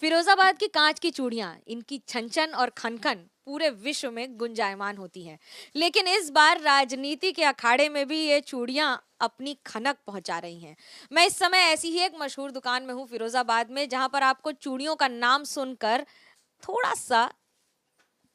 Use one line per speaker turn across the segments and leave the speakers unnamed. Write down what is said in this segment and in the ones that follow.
फिरोजाबाद की कांच की चूड़ियां, इनकी छन-छन और खन-खन पूरे विश्व में गुंजायमान होती हैं। लेकिन इस बार राजनीति के अखाड़े में भी ये चूड़ियां अपनी खनक पहुंचा रही हैं। मैं इस समय ऐसी ही एक मशहूर दुकान में हूं फिरोजाबाद में, जहां पर आपको चूड़ियों का नाम सुनकर थोड़ा सा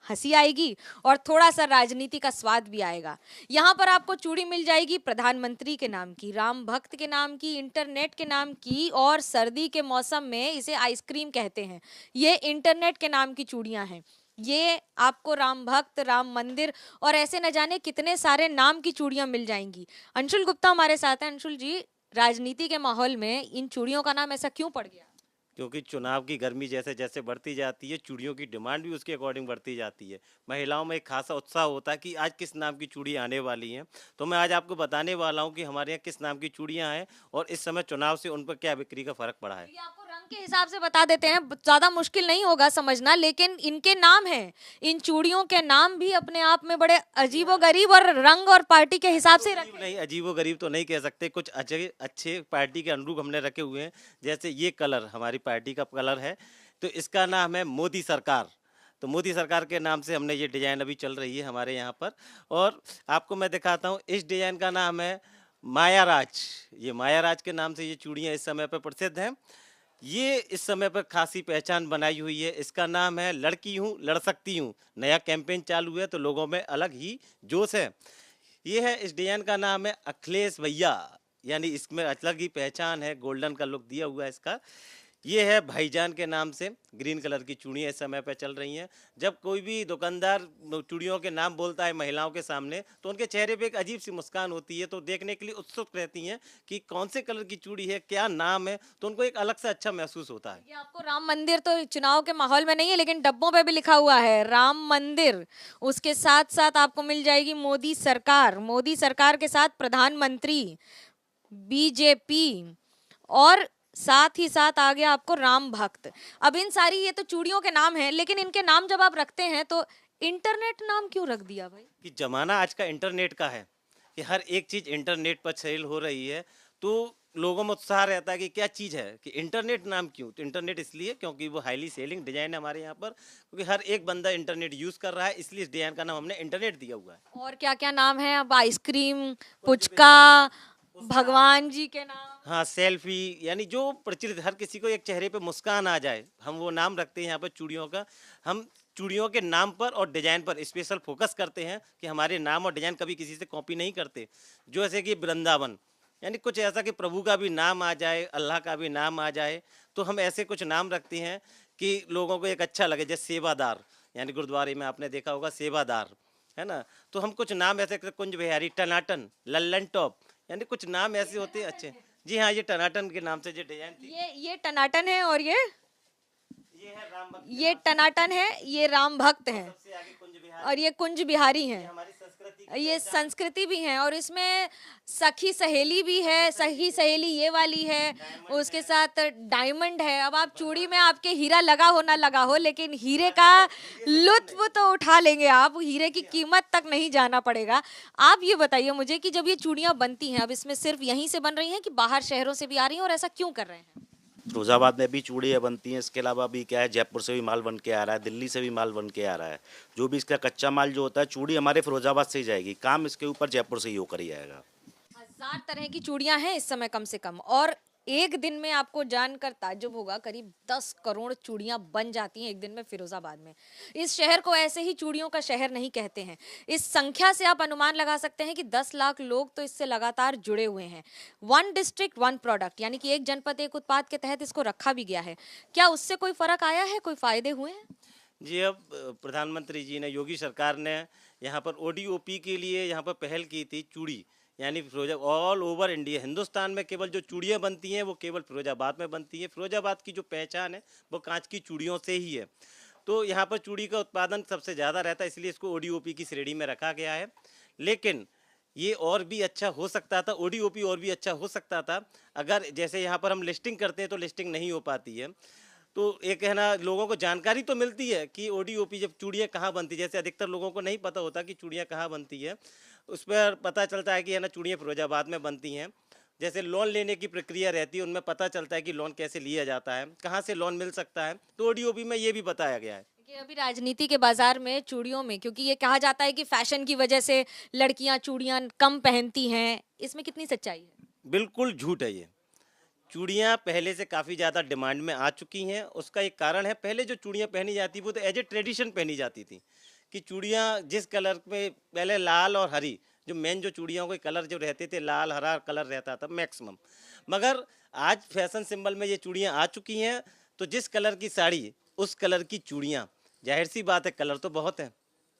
हंसी आएगी और थोड़ा सा राजनीति का स्वाद भी आएगा। यहाँ पर आपको चूड़ी मिल जाएगी प्रधानमंत्री के नाम की, राम भक्त के नाम की, इंटरनेट के नाम की, और सर्दी के मौसम में इसे आइसक्रीम कहते हैं। ये इंटरनेट के नाम की चूड़ियां हैं। ये आपको राम भक्त, राम मंदिर और ऐसे न जाने कितने सारे नाम की चूड़ियां मिल जाएंगी। अंशुल गुप्ता हमारे साथ हैं। अंशुल जी, राजनीति के माहौल में इन चूड़ियों का नाम ऐसा क्यों पड़ गया?
क्योंकि चुनाव की गर्मी जैसे जैसे बढ़ती जाती है, चूड़ियों की डिमांड भी उसके अकॉर्डिंग बढ़ती जाती है। महिलाओं में एक खासा उत्साह होता है कि आज किस नाम की चूड़ी आने वाली हैं। तो मैं आज आपको बताने वाला हूं कि हमारे यहाँ किस नाम की चूड़ियां हैं और इस समय चुनाव से उन पर क्या बिक्री का फर्क पड़ा है।
ये आपको रंग के हिसाब से बता देते हैं, ज्यादा मुश्किल नहीं होगा समझना, लेकिन इनके नाम हैं। इन चूड़ियों के नाम भी अपने आप में बड़े अजीबोगरीब और रंग और पार्टी के हिसाब से रखे हैं।
नहीं, अजीबो गरीब तो नहीं कह सकते, कुछ अच्छे अच्छे पार्टी के अनुरूप हमने रखे हुए हैं। जैसे ये कलर हमारी पार्टी का कलर है, तो इसका नाम है मोदी सरकार। तो मोदी सरकार के नाम से हमने ये डिजाइन अभी चल रही है हमारे यहाँ पर। और आपको मैं दिखाता हूँ, इस डिजाइन का नाम है माया राज। ये माया राज के नाम से ये चूड़ियाँ इस समय पर प्रसिद्ध हैं। ये इस समय पर खासी पहचान बनाई हुई है। इसका नाम है लड़की हूँ लड़ सकती हूँ। नया कैंपेन चालू है तो लोगों में अलग ही जोश है। ये है, इस डिजाइन का नाम है अखिलेश भैया, यानी इसमें अलग ही पहचान है, गोल्डन का लुक दिया हुआ है इसका। ये है भाईजान के नाम से ग्रीन कलर की चूड़ियाँ इस समय पे चल रही हैं। जब कोई भी दुकानदार चूड़ियों के नाम बोलता है महिलाओं के सामने, तो उनके चेहरे पे एक अजीब सी मुस्कान होती है, तो देखने के लिए उत्सुक रहती हैं कि कौन से कलर की चूड़ी है, क्या नाम है, तो उनको एक अलग से अच्छा महसूस होता है।
ये आपको राम मंदिर तो चुनाव के माहौल में नहीं है, लेकिन डब्बों पे भी लिखा हुआ है राम मंदिर। उसके साथ साथ आपको मिल जाएगी मोदी सरकार, मोदी सरकार के साथ प्रधानमंत्री, बीजेपी, और साथ ही साथ आ गया आपको राम भक्त। अब इन सारी ये तो चूड़ियों के नाम हैं, लेकिन इनके नाम जब आप रखते हैं तो इंटरनेट नाम क्यों रख दिया भाई?
कि जमाना आज का इंटरनेट का है, कि हर एक चीज़ इंटरनेट पर सेल हो रही है, तो लोगों में उत्साह रहता है कि क्या चीज़ है, कि इंटरनेट नाम क्यों। तो इंटरनेट इसलिए क्योंकि वो हाईली सेलिंग डिजाइन है हमारे यहाँ पर, क्योंकि हर एक बंदा इंटरनेट यूज़ कर रहा है, इसलिए इस डिजाइन का नाम हमने इंटरनेट दिया हुआ है।
और क्या क्या नाम है? अब आइसक्रीम,
कुंज
पुचका,
बिहारी, उसका,
भगवान जी के नाम।
हाँ सेल्फी, यानी जो प्रचलित हर किसी को एक चेहरे पे मुस्कान आ जाए, हम वो नाम रखते हैं यहाँ पर चूड़ियों का। हम चूड़ियों के नाम पर और डिजाइन पर स्पेशल फोकस करते हैं कि हमारे नाम और डिजाइन कभी किसी से कॉपी नहीं करते। जो ऐसे कि वृंदावन, यानी कुछ ऐसा कि प्रभु का भी नाम आ जाए, अल्लाह का भी नाम आ जाए, तो हम ऐसे कुछ नाम रखते हैं कि लोगों को एक अच्छा लगे। जैसे सेवादार, यानी गुरुद्वारे में आपने देखा होगा सेवादार, है ना। तो हम कुछ नाम ऐसे, कुंज बिहारी, टनाटन, लल्लन टॉप, यानी कुछ नाम ऐसे होते हैं अच्छे। जी हाँ, ये टनाटन के नाम से जो डिजाइन थी।
ये टनाटन है, और
ये है राम भक्त के
ये
नाम से।
टनाटन है, ये राम भक्त
और
हैं,
सबसे आगे कुंज
और
बिहारी,
ये कुंज बिहारी
ये
हैं।
हमारी संस्कृति की
ये
पहचान।
संस्कृति भी है, और इसमें सखी सहेली भी है। सखी सहेली ये वाली है,
डायमंड
उसके
है,
साथ डायमंड है। अब आप चूड़ी में आपके हीरा लगा हो ना लगा हो, लेकिन हीरे का
हीरे से कम
लुत्फ
नहीं।
तो उठा लेंगे आप, हीरे की कीमत तक नहीं जाना पड़ेगा। आप ये बताइए मुझे कि जब ये चूड़ियां बनती हैं, अब इसमें सिर्फ यहीं से बन रही हैं कि बाहर शहरों से भी आ रही हैं, और ऐसा क्यों कर रहे हैं?
फिरोजाबाद में भी चूड़ियाँ बनती हैं। इसके अलावा भी क्या है, जयपुर से भी माल बन के आ रहा है, दिल्ली से भी माल बन के आ रहा है। जो भी इसका कच्चा माल जो होता है, चूड़ी हमारे फिरोजाबाद से ही जाएगी। काम इसके ऊपर जयपुर से ही होकर ही आएगा।
1000 तरह की चूड़ियां हैं इस समय कम से कम, और एक दिन में आपको जानकर ताज्जुब होगा, करीब 10 करोड़ चूड़ियां बन जाती हैं एक दिन में फिरोजाबाद में। इस शहर को ऐसे ही चूड़ियों का शहर नहीं कहते हैं। इस संख्या से आप अनुमान लगा सकते हैं कि 10 लाख लोग तो इससे लगातार जुड़े हुए हैं। वन डिस्ट्रिक्ट वन प्रोडक्ट, यानी कि एक जनपद एक उत्पाद के तहत इसको रखा भी गया है। क्या उससे कोई फर्क आया है, कोई फायदे हुए हैं?
जी, अब प्रधानमंत्री जी ने, योगी सरकार ने यहाँ पर ओडीओपी के लिए यहाँ पर पहल की थी। चूड़ी, यानी फिरोजा ऑल ओवर इंडिया, हिंदुस्तान में केवल जो चूड़ियाँ बनती हैं वो केवल फिरोजाबाद में बनती हैं। फिरोजाबाद की जो पहचान है वो कांच की चूड़ियों से ही है। तो यहाँ पर चूड़ी का उत्पादन सबसे ज़्यादा रहता है, इसलिए इसको ओडीओपी की श्रेणी में रखा गया है। लेकिन ये और भी अच्छा हो सकता था, ओडीओपी और भी अच्छा हो सकता था, अगर जैसे यहाँ पर हम लिस्टिंग करते हैं तो लिस्टिंग नहीं हो पाती है। तो एक है ना, लोगों को जानकारी तो मिलती है कि ओडीओपी जब चूड़ियाँ कहाँ बनती है, जैसे अधिकतर लोगों को नहीं पता होता कि चूड़ियाँ कहाँ बनती है। उस पर पता चलता है कि है ना, चूड़ियाँ फिरोजाबाद में बनती हैं। जैसे लोन लेने की प्रक्रिया रहती है, उनमें पता चलता है कि लोन कैसे लिया जाता है, कहाँ से लोन मिल सकता है, तो ओडीओपी में ये भी बताया गया है।
कि अभी राजनीति के बाजार में चूड़ियों में, क्योंकि ये कहा जाता है कि फैशन की वजह से लड़कियां चूड़ियां कम पहनती हैं, इसमें कितनी सच्चाई है?
बिल्कुल झूठ है ये। चूड़ियाँ पहले से काफ़ी ज़्यादा डिमांड में आ चुकी हैं। उसका एक कारण है, पहले जो चूड़ियाँ पहनी जाती वो तो एज ए ट्रेडिशन पहनी जाती थी, कि चूड़ियाँ जिस कलर में पहले लाल और हरी, जो मेन जो चूड़ियों के कलर जो रहते थे, लाल हरा कलर रहता था मैक्सिमम। मगर आज फैशन सिंबल में ये चूड़ियाँ आ चुकी हैं, तो जिस कलर की साड़ी उस कलर की चूड़ियाँ, जाहिर सी बात है कलर तो बहुत है,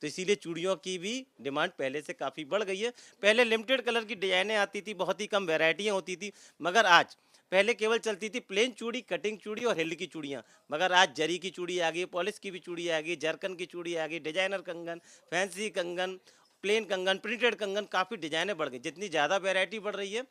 तो इसीलिए चूड़ियों की भी डिमांड पहले से काफ़ी बढ़ गई है। पहले लिमिटेड कलर की डिजाइनें आती थी, बहुत ही कम वैरायटियाँ होती थी, मगर आज पहले केवल चलती थी प्लेन चूड़ी, कटिंग चूड़ी और हिल की चूड़ियाँ, मगर आज जरी की चूड़ी आ गई, पॉलिश की भी चूड़ी आ गई, जरकन की चूड़ी आ गई, डिजाइनर कंगन, फैंसी कंगन, प्लेन कंगन, प्रिंटेड कंगन, काफ़ी डिजाइनें बढ़ गई। जितनी ज़्यादा वैरायटी बढ़ रही है,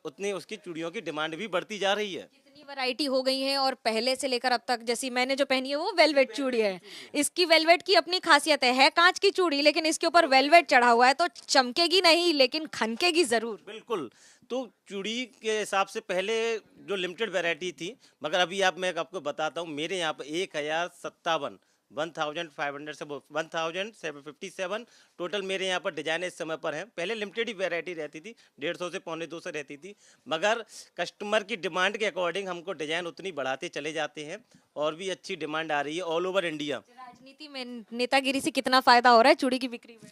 उतनी उसकी चूड़ियों की डिमांड भी बढ़ती जा रही है।
कितनी वैरायटी हो गई है, और पहले से लेकर अब तक, जैसी मैंने जो पहनी है वो वेलवेट चूड़ी है। इसकी वेलवेट की अपनी खासियत है कांच की चूड़ी, लेकिन इसके ऊपर वेलवेट चढ़ा हुआ है, तो चमकेगी नहीं लेकिन खनकेगी जरूर।
बिल्कुल। तो चूड़ी के हिसाब से पहले जो लिमिटेड वैरायटी थी, मगर अभी मैं आपको बताता हूँ, मेरे यहाँ पर 1057 1500 से 1757 टोटल मेरे यहाँ पर डिजाइन इस समय पर हैं। पहले लिमिटेड ही वैरायटी रहती थी, 150 से 250 रहती थी, मगर कस्टमर की डिमांड के अकॉर्डिंग हमको डिजाइन उतनी बढ़ाते चले जाते हैं, और भी अच्छी डिमांड आ रही है ऑल ओवर इंडिया।
राजनीति में नेतागिरी से कितना फायदा हो रहा है चूड़ी की बिक्री में?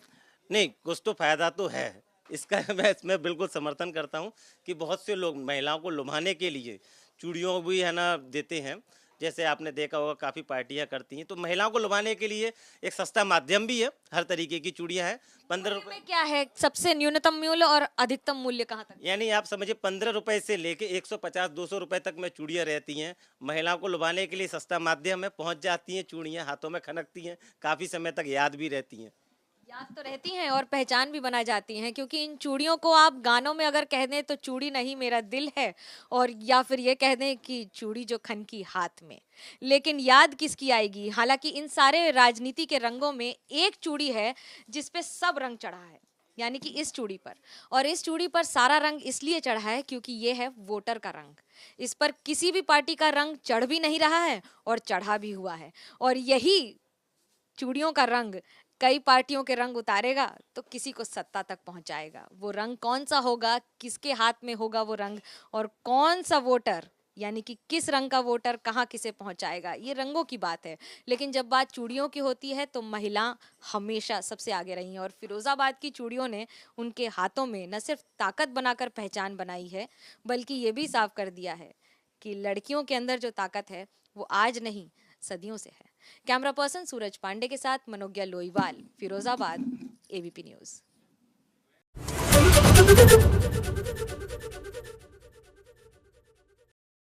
नहीं, कुछ तो फायदा तो है इसका। मैं इसमें बिल्कुल समर्थन करता हूँ कि बहुत से लोग महिलाओं को लुभाने के लिए चूड़ियों भी है ना देते हैं। जैसे आपने देखा होगा, काफ़ी पार्टियां करती हैं, तो महिलाओं को लुभाने के लिए एक सस्ता माध्यम भी है। हर तरीके की चूड़ियां हैं। 15 रुपये
में क्या है सबसे न्यूनतम मूल्य और अधिकतम मूल्य कहाँ तक?
यानी आप समझिए 15 रुपये से लेके 150-200 रुपये तक में चूड़ियाँ रहती हैं। महिलाओं को लुभाने के लिए सस्ता माध्यम है, पहुँच जाती हैं चूड़ियाँ, हाथों में खनकती हैं, काफ़ी समय तक याद भी रहती हैं।
याद तो रहती हैं और पहचान भी बना जाती हैं, क्योंकि इन चूड़ियों को आप गानों में अगर कह दें तो चूड़ी नहीं मेरा दिल है, और या फिर ये कह दें कि चूड़ी जो खन की हाथ में, लेकिन याद किसकी आएगी? हालांकि इन सारे राजनीति के रंगों में एक चूड़ी है जिसपे सब रंग चढ़ा है, यानी कि इस चूड़ी पर। और इस चूड़ी पर सारा रंग इसलिए चढ़ा है क्योंकि ये है वोटर का रंग। इस पर किसी भी पार्टी का रंग चढ़ भी नहीं रहा है और चढ़ा भी हुआ है, और यही चूड़ियों का रंग कई पार्टियों के रंग उतारेगा तो किसी को सत्ता तक पहुंचाएगा। वो रंग कौन सा होगा, किसके हाथ में होगा वो रंग, और कौन सा वोटर, यानी कि किस रंग का वोटर कहाँ किसे पहुंचाएगा, ये रंगों की बात है। लेकिन जब बात चूड़ियों की होती है तो महिला हमेशा सबसे आगे रही हैं, और फिरोजाबाद की चूड़ियों ने उनके हाथों में न सिर्फ ताकत बनाकर पहचान बनाई है, बल्कि ये भी साफ कर दिया है कि लड़कियों के अंदर जो ताकत है वो आज नहीं सदियों से है। कैमरा पर्सन सूरज पांडे के साथ मनोज्ञा लोईवाल, फिरोजाबाद, एबीपी न्यूज।